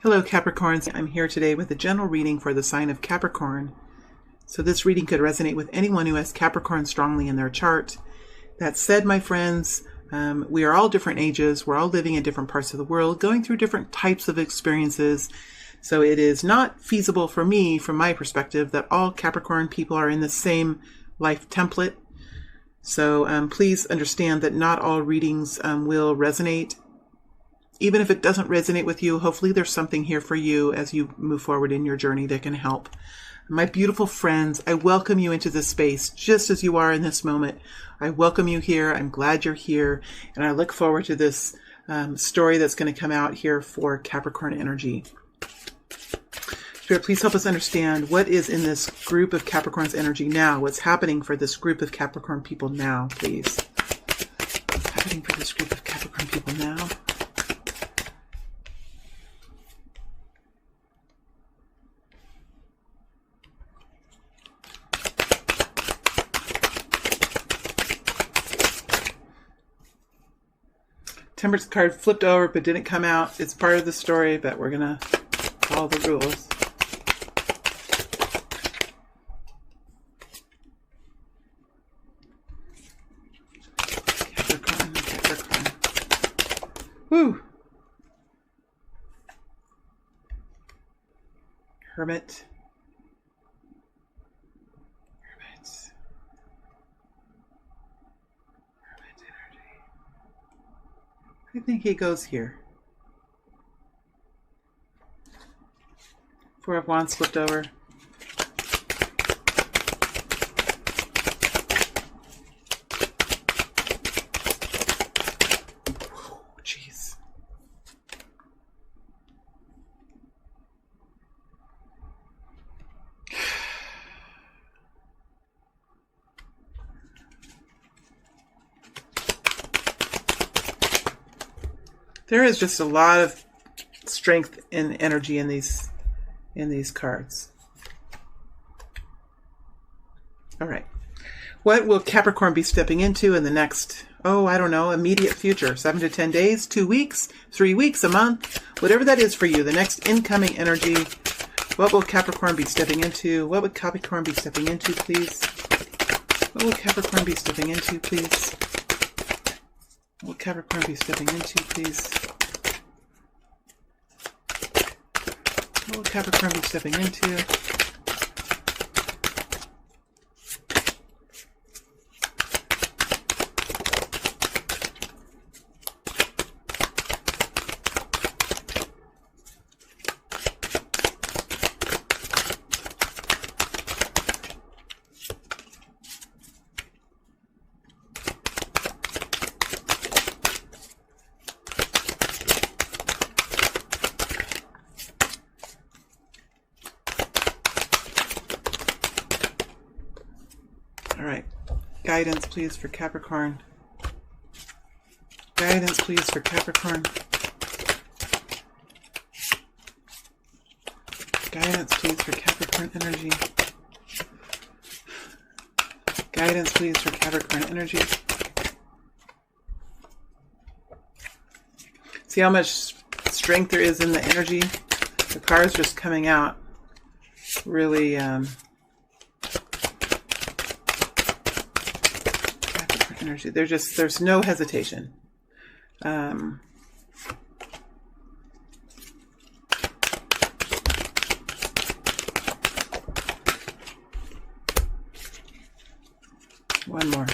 Hello Capricorns, I'm here today with a general reading for the sign of Capricorn. So this reading could resonate with anyone who has Capricorn strongly in their chart. That said, my friends, we are all different ages, we're all living in different parts of the world, going through different types of experiences. So it is not feasible for me, from my perspective, that all Capricorn people are in the same life template. So please understand that not all readings will resonate. Even if it doesn't resonate with you, hopefully there's something here for you as you move forward in your journey that can help. My beautiful friends, I welcome you into this space just as you are in this moment. I welcome you here. I'm glad you're here. And I look forward to this story that's going to come out here for Capricorn energy. Spirit, please help us understand what is in this group of Capricorn's energy now. What's happening for this group of Capricorn people now, please. What's happening for this group of Capricorn people now? Temperance card flipped over but didn't come out. It's part of the story, but we're going to follow the rules. Capricorn. Woo! Hermit. I think he goes here. Four of Wands flipped over. Jeez. There is just a lot of strength and energy in these cards. All right. What will Capricorn be stepping into in the next, I don't know, immediate future? 7 to 10 days, 2 weeks, 3 weeks, a month, whatever that is for you, the next incoming energy. What will Capricorn be stepping into? What would Capricorn be stepping into, please? What will Capricorn be stepping into, please? What will Capricorn be stepping into, please? What will Capricorn be stepping into? All right, guidance please for Capricorn. Guidance please for Capricorn. Guidance please for Capricorn energy. Guidance please for Capricorn energy. See how much strength there is in the energy? The cards just coming out really energy. There's no hesitation. One more.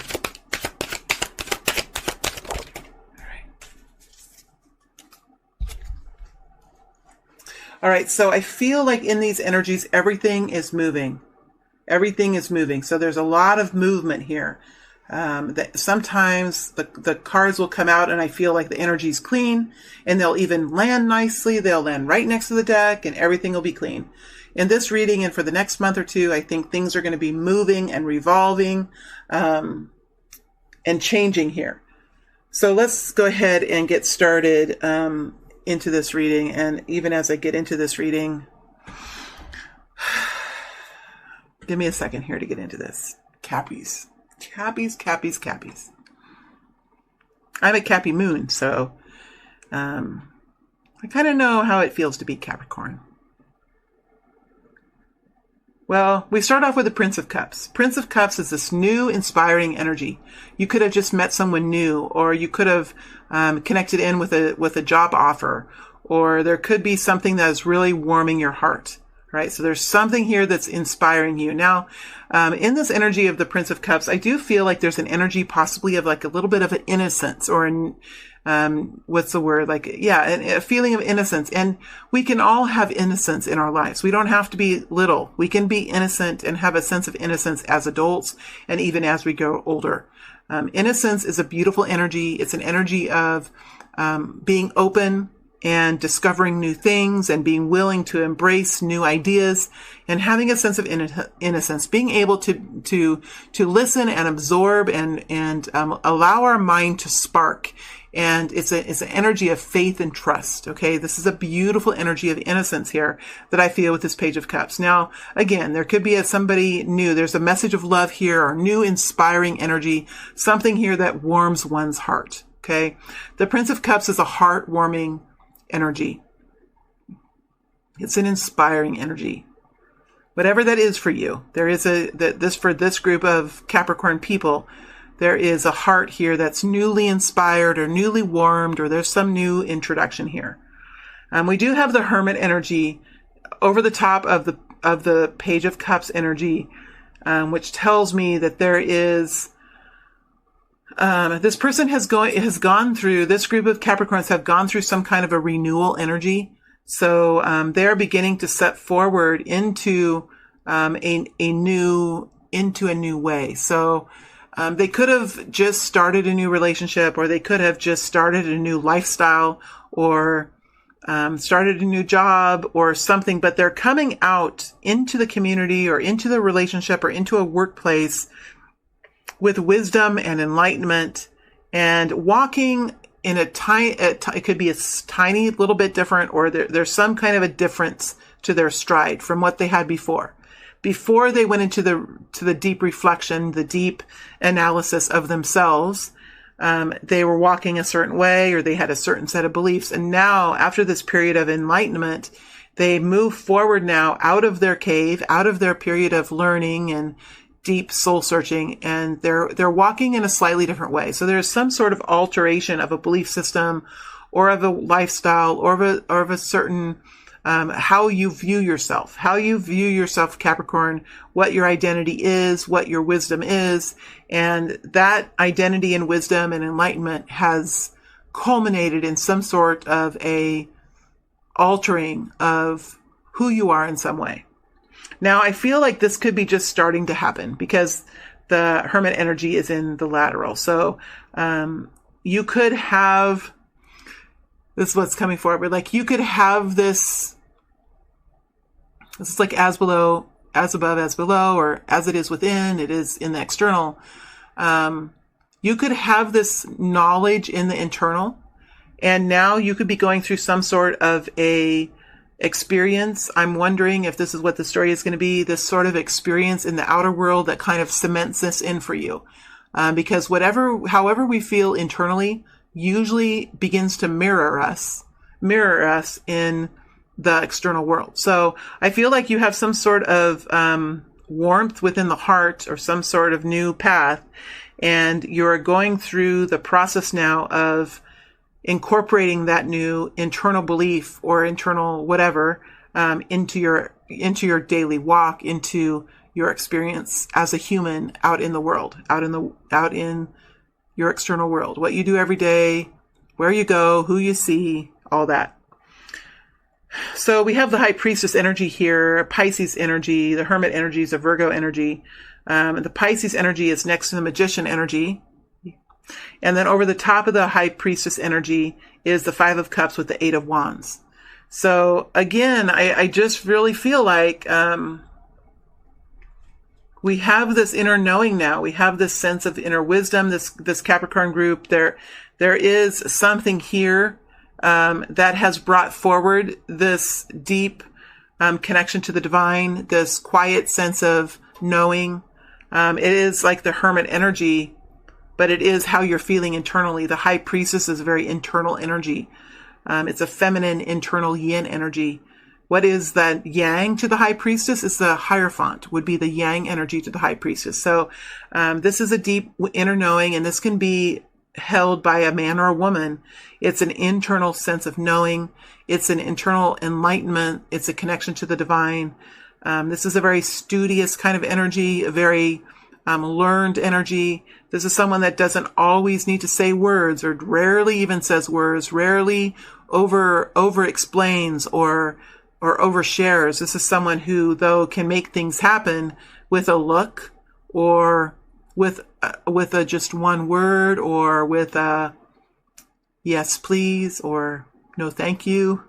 All right, so I feel like in these energies, everything is moving. Everything is moving. So there's a lot of movement here. That sometimes the cards will come out and I feel like the energy's clean and they'll even land nicely. They'll land right next to the deck and everything will be clean. In this reading and for the next month or two, I think things are going to be moving and revolving and changing here. So let's go ahead and get started into this reading. And even as I get into this reading, give me a second here to get into this. Cappies. I'm a Cappy moon, so I kind of know how it feels to be Capricorn. Well, we start off with the Prince of Cups. Prince of Cups is this new, inspiring energy. You could have just met someone new, or you could have connected in with a job offer, or there could be something that is really warming your heart, right? So there's something here that's inspiring you. Now, in this energy of the Prince of Cups, I do feel like there's an energy possibly of like a little bit of an innocence, or what's the word? A feeling of innocence. And we can all have innocence in our lives. We don't have to be little. We can be innocent and have a sense of innocence as adults and even as we grow older. Innocence is a beautiful energy. It's an energy of being open and discovering new things and being willing to embrace new ideas and having a sense of innocence, being able to listen and absorb and allow our mind to spark. And it's an energy of faith and trust. Okay. This is a beautiful energy of innocence here that I feel with this Page of Cups. Now, again, there could be somebody new. There's a message of love here, or new inspiring energy, something here that warms one's heart. Okay. The Prince of Cups is a heart-warming energy. It's an inspiring energy. Whatever that is for you, there is for this group of Capricorn people, there is a heart here that's newly inspired or newly warmed, or there's some new introduction here. We do have the Hermit energy over the top of the Page of Cups energy, which tells me that there is this person has gone through, this group of Capricorns have gone through some kind of a renewal energy. So they're beginning to step forward into a new way. So they could have just started a new relationship, or they could have just started a new lifestyle, or started a new job or something, but they're coming out into the community or into the relationship or into a workplace with wisdom and enlightenment, and walking in it could be a tiny little bit different, or there's some kind of a difference to their stride from what they had before. Before they went into the deep reflection, the deep analysis of themselves, they were walking a certain way, or they had a certain set of beliefs. And now, after this period of enlightenment, they move forward now out of their cave, out of their period of learning and deep soul searching, and they're walking in a slightly different way. So there's some sort of alteration of a belief system, or of a lifestyle, or of a certain how you view yourself, Capricorn, what your identity is, what your wisdom is. And that identity and wisdom and enlightenment has culminated in some sort of a altering of who you are in some way. Now, I feel like this could be just starting to happen because the Hermit energy is in the lateral. So you could have, this is what's coming forward, like you could have this is like as below, as above, as below, or as it is within, it is in the external. You could have this knowledge in the internal, and now you could be going through some sort of a experience. I'm wondering if this is what the story is going to be, this sort of experience in the outer world that kind of cements this in for you. Because however we feel internally usually begins to mirror us in the external world. So I feel like you have some sort of warmth within the heart, or some sort of new path, and you're going through the process now of incorporating that new internal belief or internal whatever into your daily walk, into your experience as a human out in the world, out in your external world, what you do every day, where you go, who you see, all that. So we have the High Priestess energy here, Pisces energy, the Hermit energy is a Virgo energy. The Pisces energy is next to the Magician energy. And then over the top of the High Priestess energy is the Five of Cups with the Eight of Wands. So again, I just really feel like we have this inner knowing now. We have this sense of inner wisdom, this Capricorn group. There is something here that has brought forward this deep connection to the divine, this quiet sense of knowing. It is like the Hermit energy, but it is how you're feeling internally. The High Priestess is a very internal energy. It's a feminine internal yin energy. What is the yang to the high priestess? It's the Hierophant, would be the yang energy to the high priestess. So this is a deep inner knowing, and this can be held by a man or a woman. It's an internal sense of knowing. It's an internal enlightenment. It's a connection to the divine. This is a very studious kind of energy, a very learned energy. This is someone that doesn't always need to say words, or rarely even says words, rarely over explains or overshares. This is someone who, though, can make things happen with a look, or with a just one word, or with a yes please, or no thank you,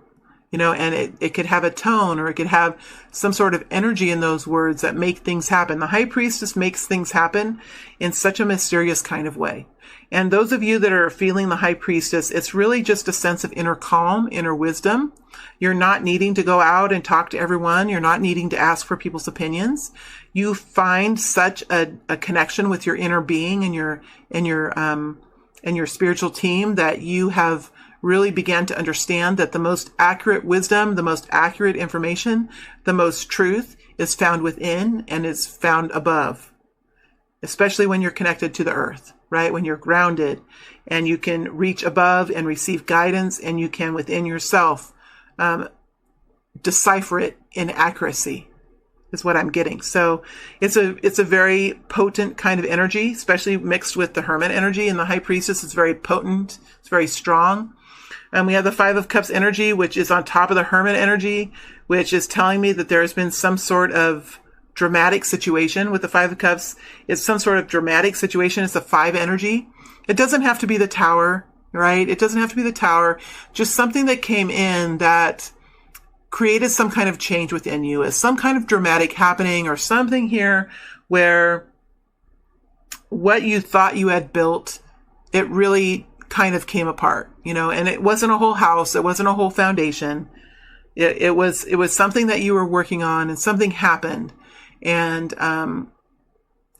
and it could have a tone, or it could have some sort of energy in those words that make things happen. The high priestess makes things happen in such a mysterious kind of way. And those of you that are feeling the high priestess, it's really just a sense of inner calm, inner wisdom. You're not needing to go out and talk to everyone. You're not needing to ask for people's opinions. You find such a connection with your inner being and your spiritual team that you have really began to understand that the most accurate wisdom, the most accurate information, the most truth is found within and is found above, especially when you're connected to the earth, right? When you're grounded and you can reach above and receive guidance, and you can within yourself decipher it in accuracy, is what I'm getting. So it's a very potent kind of energy, especially mixed with the Hermit energy. And the high priestess is very potent. It's very strong. And we have the Five of Cups energy, which is on top of the Hermit energy, which is telling me that there has been some sort of dramatic situation with the Five of Cups. It's some sort of dramatic situation. It's a 5 energy. It doesn't have to be the Tower, right? It doesn't have to be the Tower. Just something that came in that created some kind of change within you, as some kind of dramatic happening, or something here where what you thought you had built, it really kind of came apart, and it wasn't a whole house. It wasn't a whole foundation. It was something that you were working on, and something happened, and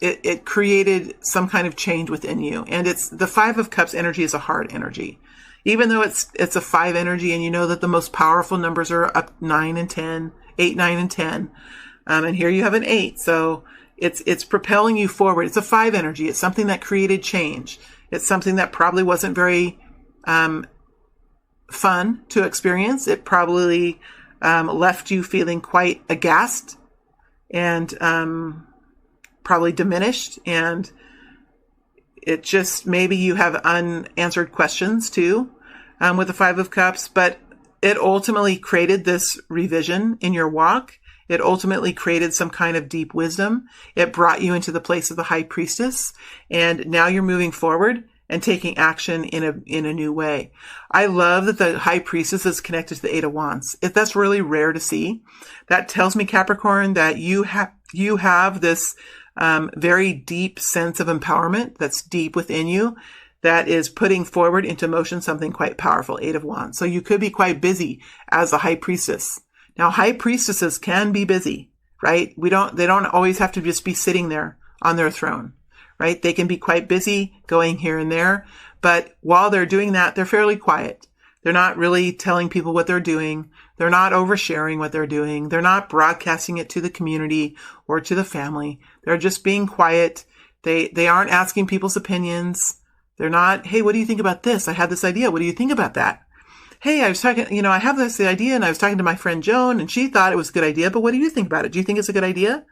it created some kind of change within you. And it's the Five of Cups energy is a hard energy. Even though it's a 5 energy, and you know that the most powerful numbers are up 9 and 10, 8, 9, and 10. And here you have an 8. So it's propelling you forward. It's a 5 energy. It's something that created change. It's something that probably wasn't very fun to experience. It probably left you feeling quite aghast and probably diminished. And it just, maybe you have unanswered questions too with the Five of Cups, but it ultimately created this revision in your walk. It ultimately created some kind of deep wisdom. It brought you into the place of the high priestess, and now you're moving forward and taking action in a new way. I love that the high priestess is connected to the 8 of Wands. That's really rare to see. That tells me, Capricorn, that you have this very deep sense of empowerment that's deep within you, that is putting forward into motion something quite powerful, 8 of Wands. So you could be quite busy as a high priestess. Now, high priestesses can be busy, right? They don't always have to just be sitting there on their throne, right? They can be quite busy going here and there, but while they're doing that, they're fairly quiet. They're not really telling people what they're doing. They're not oversharing what they're doing. They're not broadcasting it to the community or to the family. They're just being quiet. They aren't asking people's opinions. They're not, hey, what do you think about this? I had this idea. What do you think about that? Hey, I was talking, I have this idea, and I was talking to my friend Joan, and she thought it was a good idea, but what do you think about it? Do you think it's a good idea?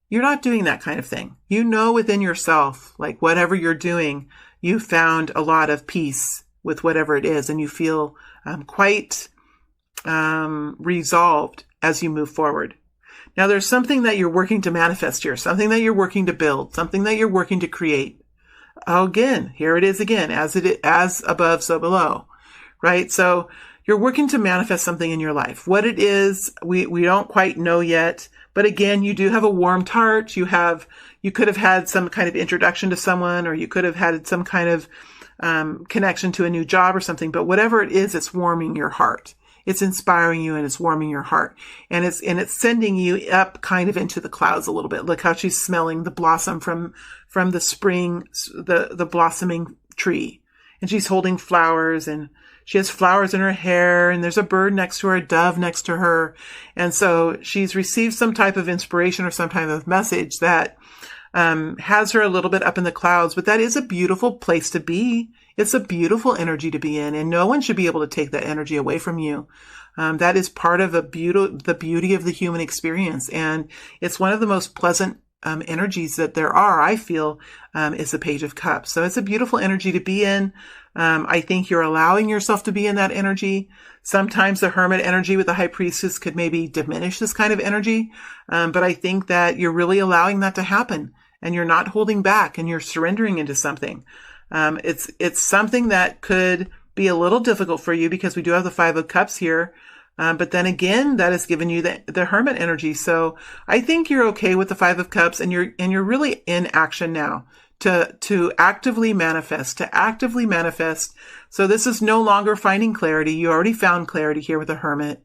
You're not doing that kind of thing. You know within yourself, like whatever you're doing, you found a lot of peace with whatever it is, and you feel quite resolved as you move forward. Now, there's something that you're working to manifest here, something that you're working to build, something that you're working to create. Again, here it is again, as above, so below, right? So you're working to manifest something in your life. What it is, we don't quite know yet. But again, you do have a warmed heart. You could have had some kind of introduction to someone, or you could have had some kind of connection to a new job or something. But whatever it is, it's warming your heart. It's inspiring you, and it's warming your heart. And it's sending you up kind of into the clouds a little bit. Look how she's smelling the blossom from the spring, the blossoming tree. And she's holding flowers, and she has flowers in her hair, and there's a bird next to her, a dove next to her. And so she's received some type of inspiration or some type of message that has her a little bit up in the clouds, but that is a beautiful place to be. It's a beautiful energy to be in, and no one should be able to take that energy away from you. That is part of the beauty of the human experience. And it's one of the most pleasant energies that there are, I feel, is the Page of Cups. So it's a beautiful energy to be in. I think you're allowing yourself to be in that energy. Sometimes the Hermit energy with the High Priestess could maybe diminish this kind of energy. But I think that you're really allowing that to happen, and you're not holding back, and you're surrendering into something. It's something that could be a little difficult for you because we do have the Five of Cups here. But then again, that has given you the Hermit energy. So I think you're okay with the Five of Cups, and you're really in action now to actively manifest, So this is no longer finding clarity. You already found clarity here with the Hermit.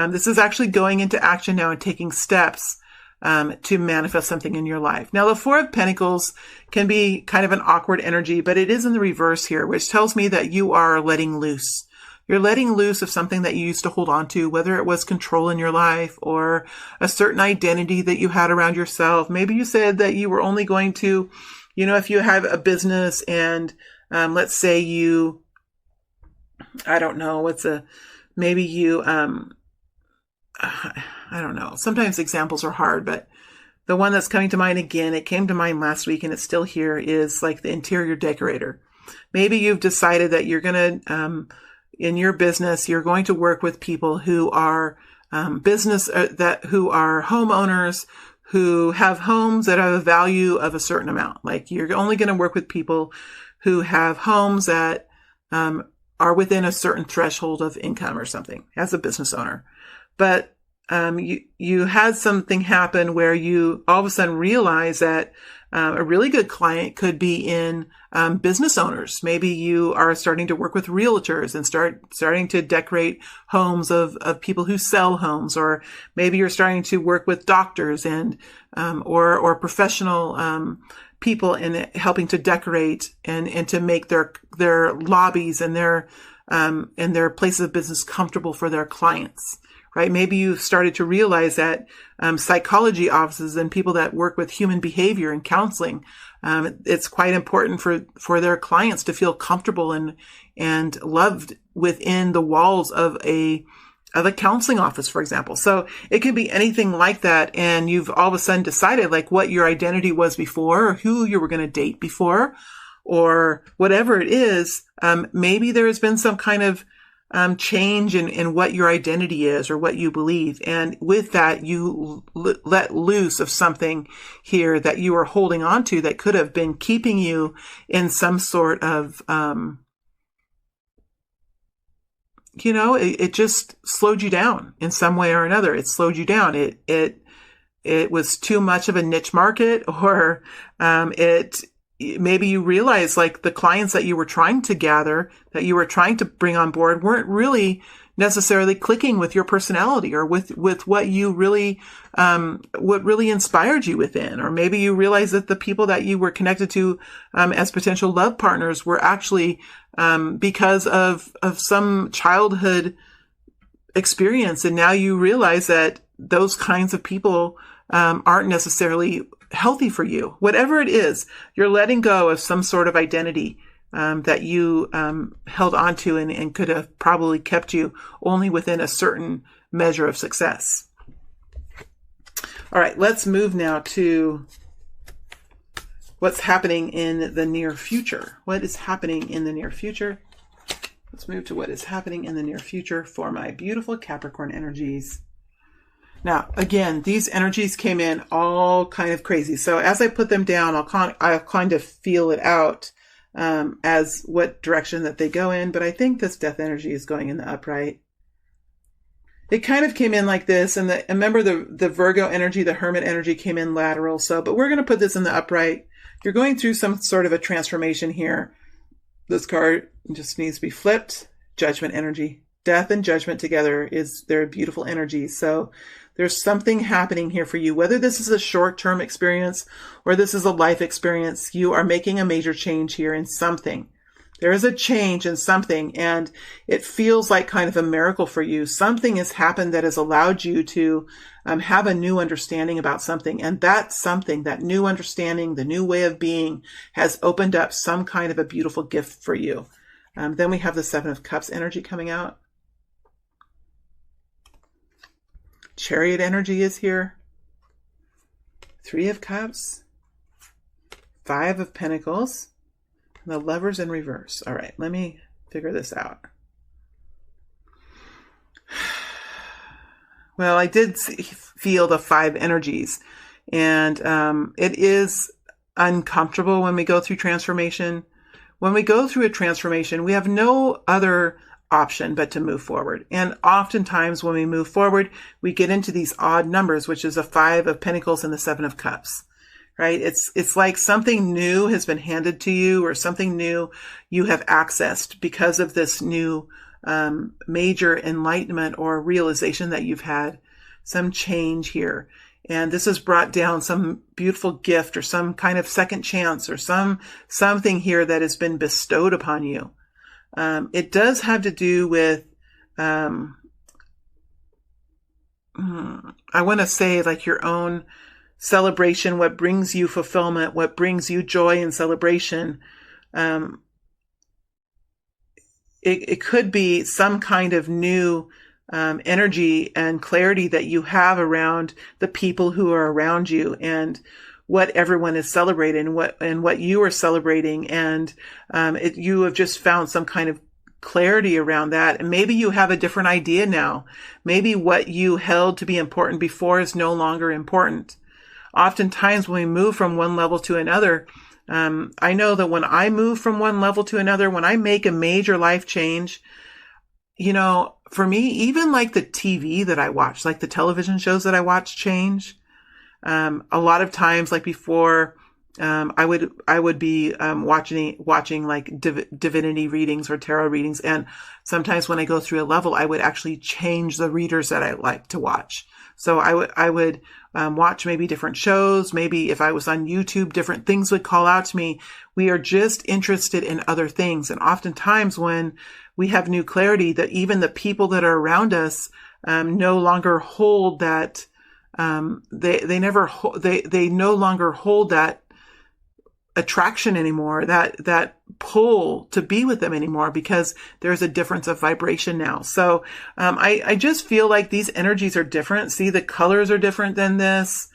This is actually going into action now and taking steps to manifest something in your life. Now, the Four of Pentacles can be kind of an awkward energy, but it is in the reverse here, which tells me that you are letting loose. You're letting loose of something that you used to hold on to, whether it was control in your life or a certain identity that you had around yourself. Maybe you said that you were only going to, if you have a business and let's say you, I don't know, I don't know. Sometimes examples are hard, but the one that's coming to mind again, it came to mind last week and it's still here, is like the interior decorator. Maybe you've decided that you're going to, in your business, you're going to work with people who are who are homeowners, who have homes that have a value of a certain amount. Like you're only going to work with people who have homes that are within a certain threshold of income or something as a business owner. But you had something happen where you all of a sudden realize that a really good client could be in business owners. Maybe you are starting to work with realtors and starting to decorate homes of people who sell homes, or maybe you're starting to work with doctors and or professional people in helping to decorate and to make their lobbies and their places of business comfortable for their clients. Right? Maybe you've started to realize that psychology offices and people that work with human behavior and counseling, it's quite important for their clients to feel comfortable and loved within the walls of a counseling office, for example. So it could be anything like that, and you've all of a sudden decided like what your identity was before, or who you were going to date before, or whatever it is. Maybe there has been some kind of change in what your identity is or what you believe. And with that, you let loose of something here that you are holding on to that could have been keeping you in some sort of, it just slowed you down in some way or another. It slowed you down. It was too much of a niche market, or, maybe you realize like the clients that you were trying to gather, that you were trying to bring on board, weren't really necessarily clicking with your personality or with what you really, what really inspired you within. Or maybe you realize that the people that you were connected to, as potential love partners were actually, because of some childhood experience. And now you realize that those kinds of people, aren't necessarily healthy for you. Whatever it is, you're letting go of some sort of identity that you held onto and could have probably kept you only within a certain measure of success. All right, let's move now to what's happening in the near future. What is happening in the near future? Let's move to what is happening in the near future for my beautiful Capricorn energies. Now, again, these energies came in all kind of crazy. So as I put them down, I'll kind of feel it out as what direction that they go in. But I think this death energy is going in the upright. It kind of came in like this. And remember the Virgo energy, the Hermit energy came in lateral. But we're going to put this in the upright. You're going through some sort of a transformation here. This card just needs to be flipped. Judgment energy. Death and judgment together they're beautiful energies. So there's something happening here for you. Whether this is a short-term experience or this is a life experience, you are making a major change here in something. There is a change in something, and it feels like kind of a miracle for you. Something has happened that has allowed you to have a new understanding about something. And that something, that new understanding, the new way of being, has opened up some kind of a beautiful gift for you. Then we have the Seven of Cups energy coming out. Chariot energy is here. Three of Cups. Five of Pentacles. And the Lovers in reverse. All right, let me figure this out. Well, I did feel the five energies, and it is uncomfortable when we go through transformation. When we go through a transformation, we have no other option but to move forward. And oftentimes when we move forward, we get into these odd numbers, which is a Five of Pentacles and the Seven of Cups, right? It's like something new has been handed to you, or something new you have accessed because of this new major enlightenment or realization that you've had, some change here. And this has brought down some beautiful gift or some kind of second chance or something here that has been bestowed upon you. It does have to do with, I want to say like your own celebration, what brings you fulfillment, what brings you joy and celebration. It could be some kind of new energy and clarity that you have around the people who are around you, and what everyone is celebrating, what you are celebrating, and you have just found some kind of clarity around that. And maybe you have a different idea now. Maybe what you held to be important before is no longer important. Oftentimes when we move from one level to another, I know that when I move from one level to another, when I make a major life change, for me, even like the TV that I watch, like the television shows that I watch change. A lot of times, like before, I would be watching like divinity readings or tarot readings, and sometimes when I go through a level, I would actually change the readers that I like to watch. So I would watch maybe different shows. Maybe if I was on YouTube, different things would call out to me. We are just interested in other things, and oftentimes when we have new clarity, that even the people that are around us no longer hold that. They no longer hold that attraction anymore, that pull to be with them anymore, because there's a difference of vibration now. So I just feel like these energies are different. See, the colors are different than this.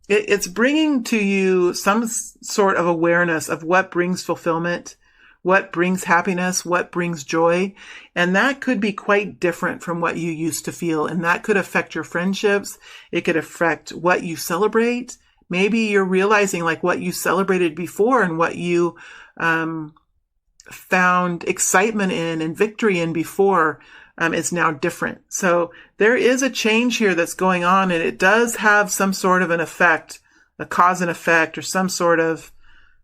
It's bringing to you some sort of awareness of what brings fulfillment, what brings happiness, what brings joy. And that could be quite different from what you used to feel. And that could affect your friendships. It could affect what you celebrate. Maybe you're realizing like what you celebrated before and what you found excitement in and victory in before is now different. So there is a change here that's going on, and it does have some sort of an effect, a cause and effect, or some sort of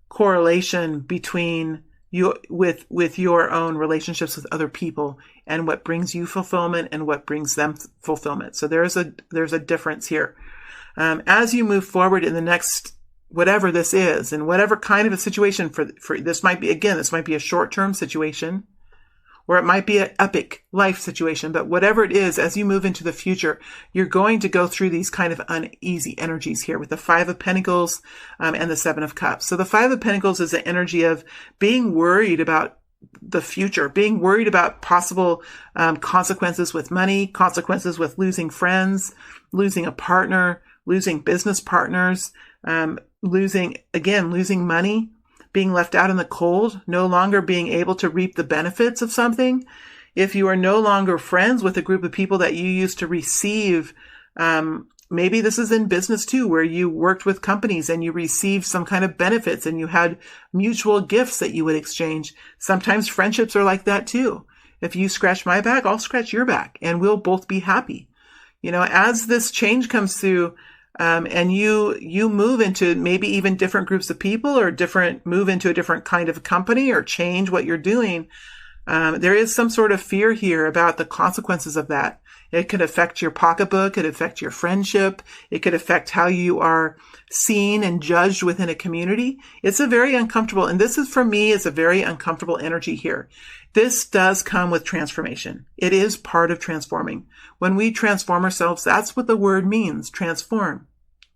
correlation between you with your own relationships with other people and what brings you fulfillment and what brings them fulfillment. So there's a difference here. As you move forward in the next, whatever this is, and whatever kind of a situation for this might be a short-term situation, or it might be an epic life situation, but whatever it is, as you move into the future, you're going to go through these kind of uneasy energies here with the Five of Pentacles and the Seven of Cups. So the Five of Pentacles is the energy of being worried about the future, being worried about possible consequences with money, consequences with losing friends, losing a partner, losing business partners, losing money, being left out in the cold, no longer being able to reap the benefits of something. If you are no longer friends with a group of people that you used to receive, maybe this is in business too, where you worked with companies and you received some kind of benefits and you had mutual gifts that you would exchange. Sometimes friendships are like that too. If you scratch my back, I'll scratch your back and we'll both be happy. As this change comes through, and you move into maybe even different groups of people, or move into a different kind of company, or change what you're doing, There is some sort of fear here about the consequences of that. It could affect your pocketbook. It could affect your friendship. It could affect how you are seen and judged within a community. It's a very uncomfortable, and this is, for me, is a very uncomfortable energy here. This does come with transformation. It is part of transforming. When we transform ourselves, that's what the word means, transform.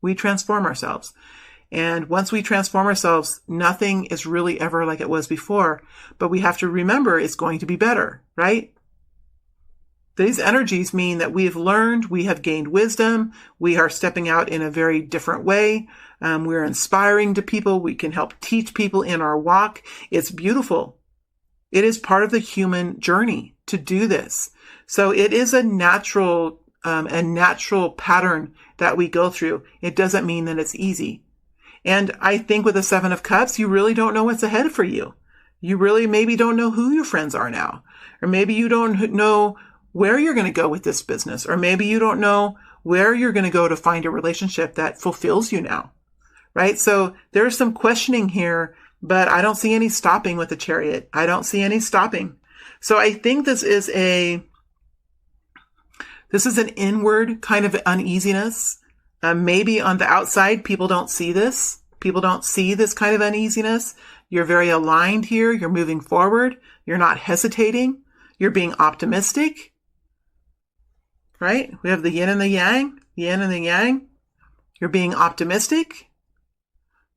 We transform ourselves. And once we transform ourselves, nothing is really ever like it was before. But we have to remember it's going to be better, right? These energies mean that we've learned, we have gained wisdom, we are stepping out in a very different way. We're inspiring to people. We can help teach people in our walk. It's beautiful. It is part of the human journey to do this. So it is a natural pattern that we go through. It doesn't mean that it's easy. And I think with the Seven of Cups, you really don't know what's ahead for you. You really maybe don't know who your friends are now. Or maybe you don't know where you're going to go with this business. Or maybe you don't know where you're going to go to find a relationship that fulfills you now. Right? So there's some questioning here, but I don't see any stopping with the Chariot. I don't see any stopping. So I think this is an inward kind of uneasiness. Maybe on the outside, people don't see this. People don't see this kind of uneasiness. You're very aligned here. You're moving forward. You're not hesitating. You're being optimistic. Right? We have the yin and the yang. Yin and the yang. You're being optimistic.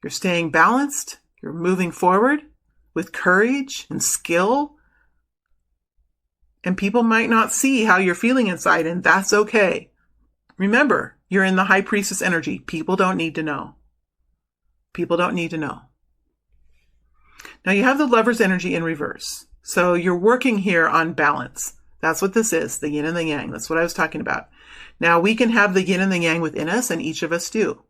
You're staying balanced. You're moving forward with courage and skill. And people might not see how you're feeling inside, and that's okay. Remember, you're in the High Priestess energy. People don't need to know. People don't need to know. Now you have the Lover's energy in reverse. So you're working here on balance. That's what this is, the yin and the yang. That's what I was talking about. Now we can have the yin and the yang within us, and each of us do.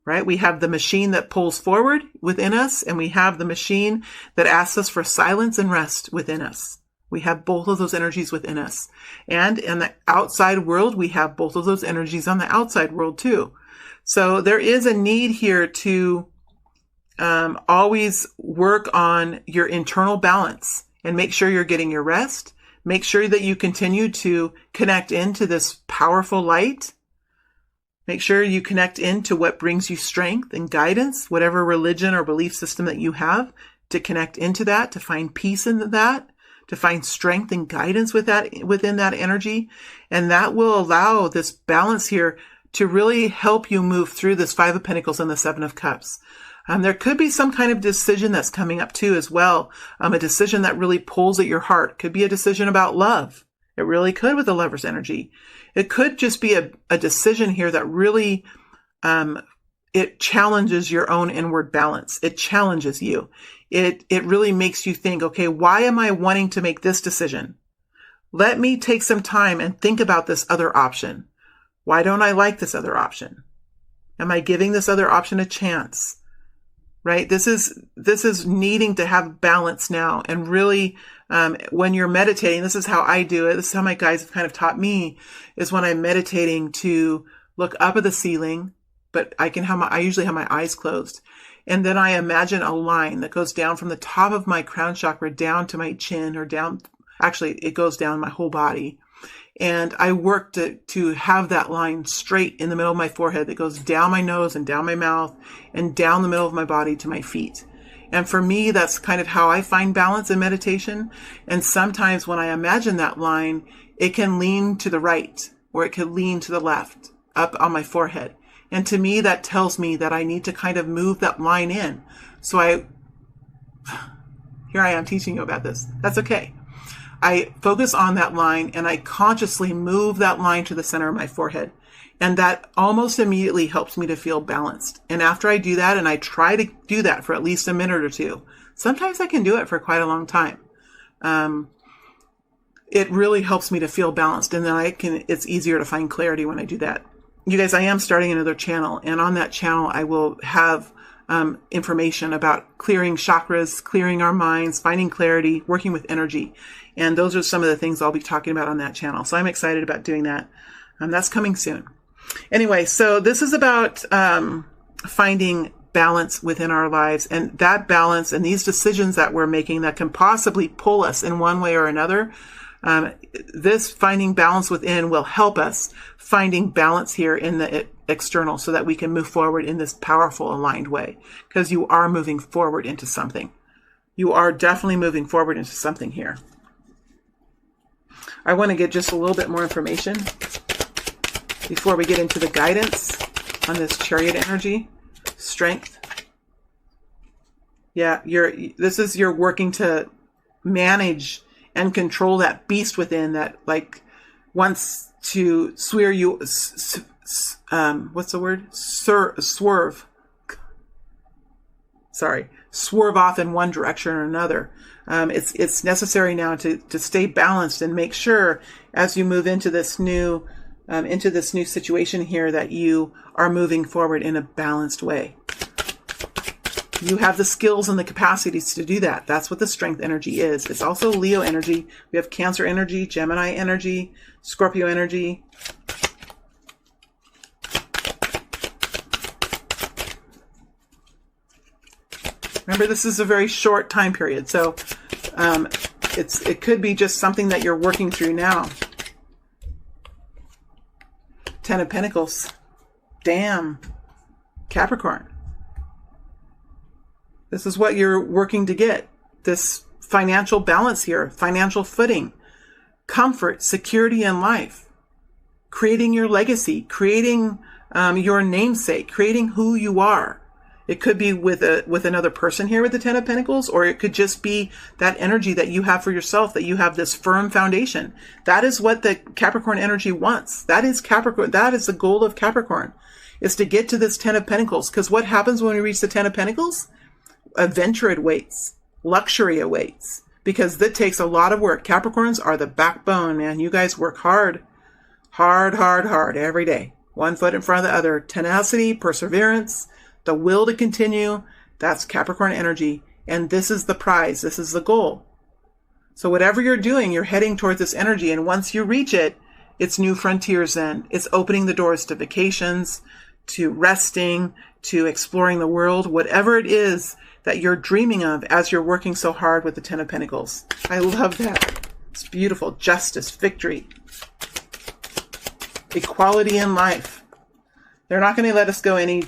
Right? We have the machine that pulls forward within us, and we have the machine that asks us for silence and rest within us. We have both of those energies within us. And in the outside world, we have both of those energies on the outside world too. So there is a need here to always work on your internal balance and make sure you're getting your rest. Make sure that you continue to connect into this powerful light. Make sure you connect into what brings you strength and guidance, whatever religion or belief system that you have, to connect into that, to find peace in that, to find strength and guidance with that, within that energy. And that will allow this balance here to really help you move through this Five of Pentacles and the Seven of Cups. There could be some kind of decision that's coming up too as well. A decision that really pulls at your heart. Could be a decision about love. It really could with the Lover's energy. It could just be a decision here that really, it challenges your own inward balance. It challenges you. It really makes you think, okay, why am I wanting to make this decision? Let me take some time and think about this other option. Why don't I like this other option? Am I giving this other option a chance? Right? This is needing to have balance now. And really, when you're meditating, this is how I do it. This is how my guides have kind of taught me, is when I'm meditating to look up at the ceiling, but I usually have my eyes closed. And then I imagine a line that goes down from the top of my crown chakra down to my chin, or down, actually it goes down my whole body. And I work to have that line straight in the middle of my forehead that goes down my nose and down my mouth and down the middle of my body to my feet. And for me, that's kind of how I find balance in meditation. And sometimes when I imagine that line, it can lean to the right, or it can lean to the left, up on my forehead. And to me, that tells me that I need to kind of move that line in. So here I am teaching you about this. That's okay. I focus on that line and I consciously move that line to the center of my forehead. And that almost immediately helps me to feel balanced. And after I do that, and I try to do that for at least a minute or two, sometimes I can do it for quite a long time. It really helps me to feel balanced. And then it's easier to find clarity when I do that. You guys, I am starting another channel, and on that channel, I will have information about clearing chakras, clearing our minds, finding clarity, working with energy. And those are some of the things I'll be talking about on that channel. So I'm excited about doing that. That's coming soon. Anyway, so this is about finding balance within our lives. And that balance and these decisions that we're making that can possibly pull us in one way or another, this finding balance within will help us finding balance here in the external so that we can move forward in this powerful aligned way, because you are moving forward into something. You are definitely moving forward into something here. I want to get just a little bit more information before we get into the guidance on this Chariot energy. Strength. Yeah, you're working to manage and control that beast within that like wants to swear you what's the word? Swerve. Sorry. Swerve off in one direction or another. It's necessary now to stay balanced and make sure as you move into this new situation here that you are moving forward in a balanced way. You have the skills and the capacities to do that. That's what the strength energy is. It's also Leo energy. We have Cancer energy, Gemini energy, Scorpio energy. Remember, this is a very short time period, so it could be just something that you're working through now. Ten of Pentacles. Damn. Capricorn. This is what you're working to get. This financial balance here, financial footing, comfort, security in life, creating your legacy, creating your namesake, creating who you are. It could be with another person here with the Ten of Pentacles, or it could just be that energy that you have for yourself, that you have this firm foundation. That is what the Capricorn energy wants. That is Capricorn. That is the goal of Capricorn, is to get to this Ten of Pentacles. Because what happens when we reach the Ten of Pentacles? Adventure awaits. Luxury awaits. Because that takes a lot of work. Capricorns are the backbone, man. You guys work hard. Hard, hard, hard every day. One foot in front of the other. Tenacity, perseverance, the will to continue. That's Capricorn energy. And this is the prize. This is the goal. So whatever you're doing, you're heading towards this energy. And once you reach it, it's new frontiers then. It's opening the doors to vacations, to resting, to exploring the world, whatever it is that you're dreaming of as you're working so hard with the Ten of Pentacles. I love that. It's beautiful. Justice, victory, equality in life. They're not going to let us go any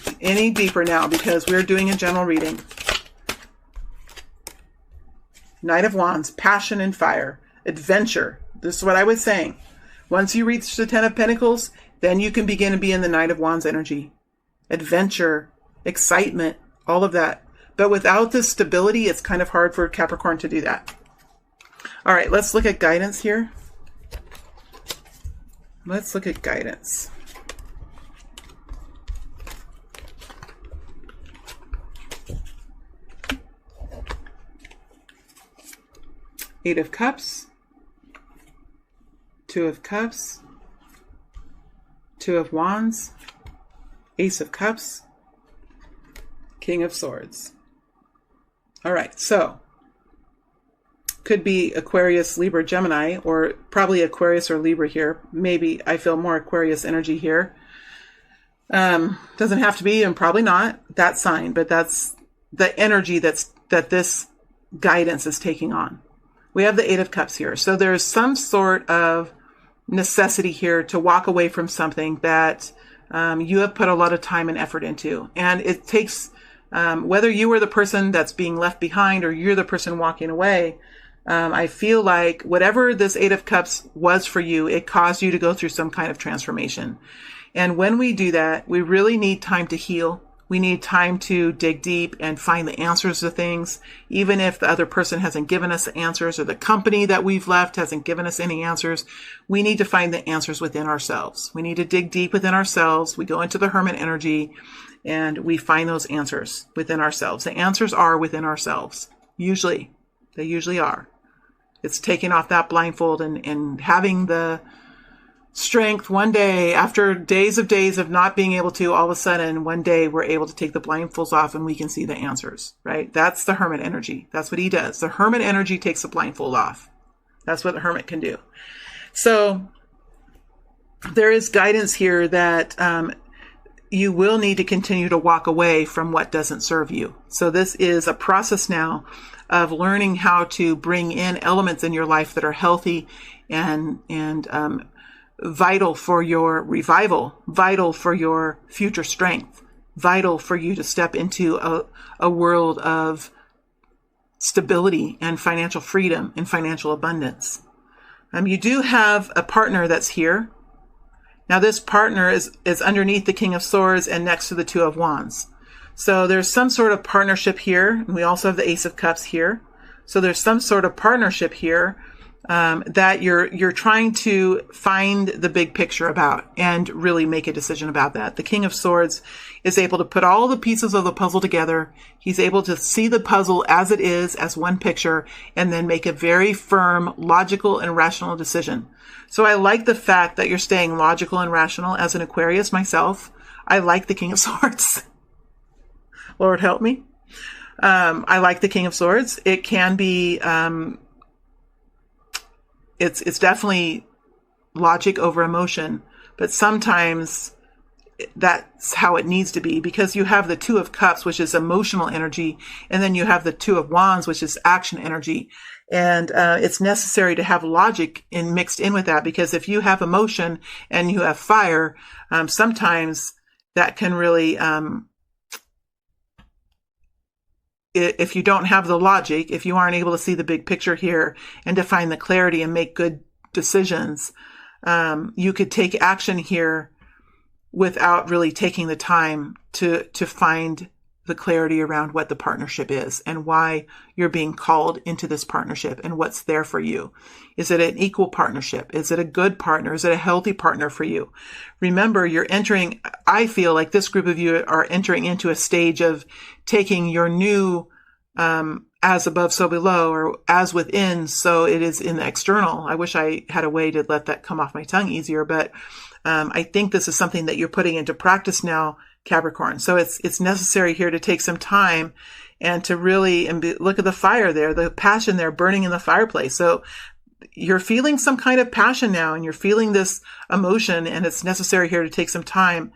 deeper now because we're doing a general reading. Knight of Wands, passion and fire, adventure. This is what I was saying. Once you reach the Ten of Pentacles, then you can begin to be in the Knight of Wands energy. Adventure, excitement, all of that. But without this stability, it's kind of hard for Capricorn to do that. All right, let's look at guidance here. Let's look at guidance. Eight of Cups, Two of Cups, Two of Wands, Ace of Cups, King of Swords. All right, so could be Aquarius, Libra, Gemini, or probably Aquarius or Libra here. Maybe I feel more Aquarius energy here. Doesn't have to be, and probably not that sign, but that's the energy that this guidance is taking on. We have the Eight of Cups here. So there's some sort of necessity here to walk away from something that you have put a lot of time and effort into. And it takes, whether you are the person that's being left behind or you're the person walking away, I feel like whatever this Eight of Cups was for you, it caused you to go through some kind of transformation. And when we do that, we really need time to heal. We need time to dig deep and find the answers to things, even if the other person hasn't given us the answers or the company that we've left hasn't given us any answers. We need to find the answers within ourselves. We need to dig deep within ourselves. We go into the Hermit energy and we find those answers within ourselves. The answers are within ourselves. Usually. They usually are. It's taking off that blindfold and having the strength one day, after days of not being able to, all of a sudden, one day we're able to take the blindfolds off and we can see the answers, right? That's the Hermit energy. That's what he does. The Hermit energy takes the blindfold off. That's what the Hermit can do. So there is guidance here that, you will need to continue to walk away from what doesn't serve you. So this is a process now of learning how to bring in elements in your life that are healthy and vital for your revival, vital for your future strength, vital for you to step into a world of stability and financial freedom and financial abundance. You do have a partner that's here. Now this partner is underneath the King of Swords and next to the Two of Wands. So there's some sort of partnership here. And we also have the Ace of Cups here. So there's some sort of partnership here that you're trying to find the big picture about and really make a decision about that. The King of Swords is able to put all the pieces of the puzzle together. He's able to see the puzzle as it is, as one picture, and then make a very firm, logical, and rational decision. So I like the fact that you're staying logical and rational. As an Aquarius myself, I like the King of Swords. Lord help me. I like the King of Swords. It can be, it's definitely logic over emotion, but sometimes that's how it needs to be, because you have the Two of Cups, which is emotional energy, and then you have the Two of Wands, which is action energy. And it's necessary to have logic mixed in with that, because if you have emotion and you have fire, sometimes that can really, if you don't have the logic, if you aren't able to see the big picture here and to find the clarity and make good decisions, you could take action here without really taking the time to find the clarity around what the partnership is and why you're being called into this partnership and what's there for you. Is it an equal partnership? Is it a good partner? Is it a healthy partner for you? Remember, I feel like this group of you are entering into a stage of taking your new as above, so below, or as within, so it is in the external. I wish I had a way to let that come off my tongue easier, but I think this is something that you're putting into practice now, Capricorn. So it's necessary here to take some time and to really look at the fire there, the passion there burning in the fireplace. So you're feeling some kind of passion now, and you're feeling this emotion, and it's necessary here to take some time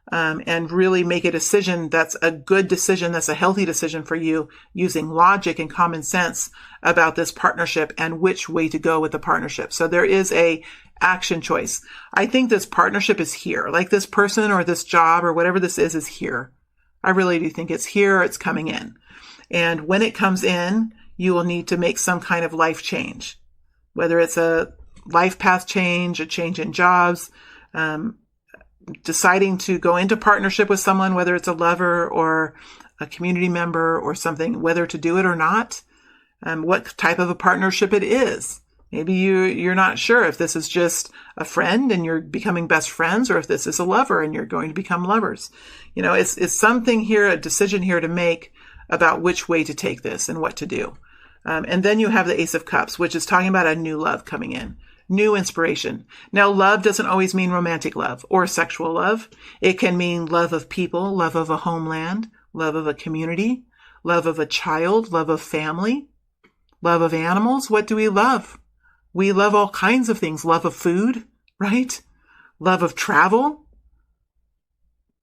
and really make a decision that's a good decision, that's a healthy decision for you, using logic and common sense about this partnership and which way to go with the partnership. So there is a action choice. I think this partnership is here. Like this person or this job or whatever this is here. I really do think it's here. It's coming in. And when it comes in, you will need to make some kind of life change, whether it's a life path change, a change in jobs, deciding to go into partnership with someone, whether it's a lover or a community member or something, whether to do it or not, what type of a partnership it is. Maybe you're not sure if this is just a friend and you're becoming best friends, or if this is a lover and you're going to become lovers. You know, it's something here, a decision here to make about which way to take this and what to do. And then you have the Ace of Cups, which is talking about a new love coming in, new inspiration. Now, love doesn't always mean romantic love or sexual love. It can mean love of people, love of a homeland, love of a community, love of a child, love of family, love of animals. What do we love? We love all kinds of things. Love of food, right? Love of travel,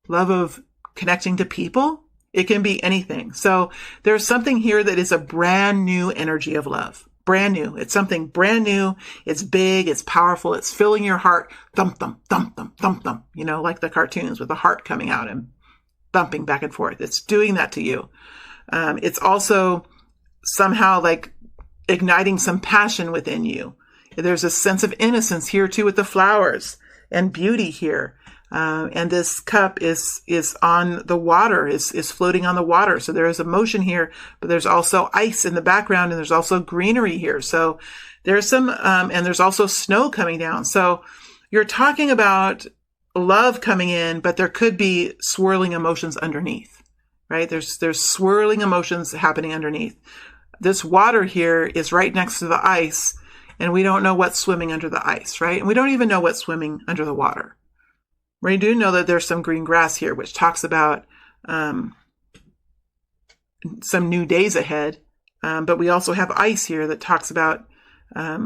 love of connecting to people. It can be anything. So there's something here that is a brand new energy of love. Brand new. It's something brand new. It's big. It's powerful. It's filling your heart. Thump, thump, thump, thump, thump, thump. You know, like the cartoons with the heart coming out and thumping back and forth. It's doing that to you. It's also somehow like igniting some passion within you. There's a sense of innocence here too with the flowers and beauty here. And this cup is on the water, is floating on the water. So there is emotion here, but there's also ice in the background, and there's also greenery here. So there's some, and there's also snow coming down. So you're talking about love coming in, but there could be swirling emotions underneath, right? There's swirling emotions happening underneath. This water here is right next to the ice, and we don't know what's swimming under the ice, right? And we don't even know what's swimming under the water. We do know that there's some green grass here, which talks about some new days ahead. But we also have ice here that talks about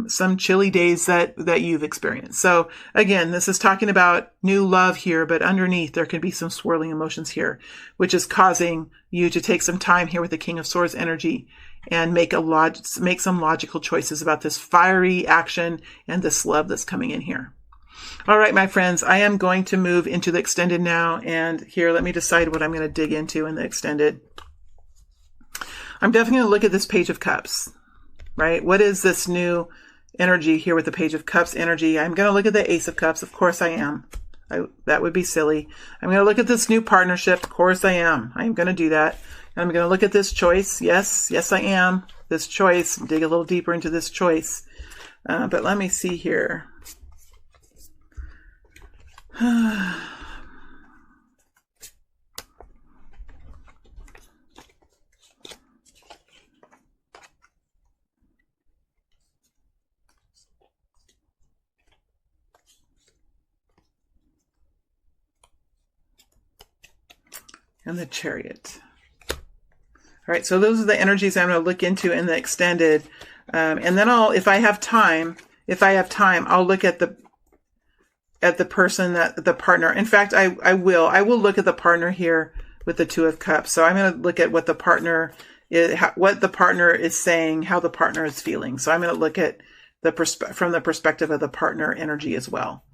some chilly days that you've experienced. So again, this is talking about new love here, but underneath there could be some swirling emotions here, which is causing you to take some time here with the King of Swords energy and make some logical choices about this fiery action and this love that's coming in here. All right, my friends, I am going to move into the extended now. And here, let me decide what I'm going to dig into in the extended. I'm definitely going to look at this Page of Cups, right? What is this new energy here with the Page of Cups energy? I'm going to look at the Ace of Cups. Of course I am. That would be silly. I'm going to look at this new partnership. Of course I am. I'm going to do that. And I'm going to look at this choice. Yes, I am. This choice. Dig a little deeper into this choice. But let me see here. And the Chariot. All right, so those are the energies I'm going to look into in the extended. And then if I have time, I'll look at the person, the partner. In fact, I will look at the partner here with the Two of Cups. So I'm going to look at what the partner is saying, how the partner is feeling. So I'm going to look at from the perspective of the partner energy as well.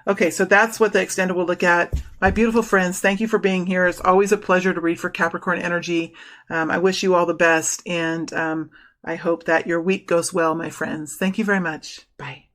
Okay, so that's what the extended will look at. My beautiful friends, thank you for being here. It's always a pleasure to read for Capricorn energy. I wish you all the best, and I hope that your week goes well, my friends. Thank you very much. Bye.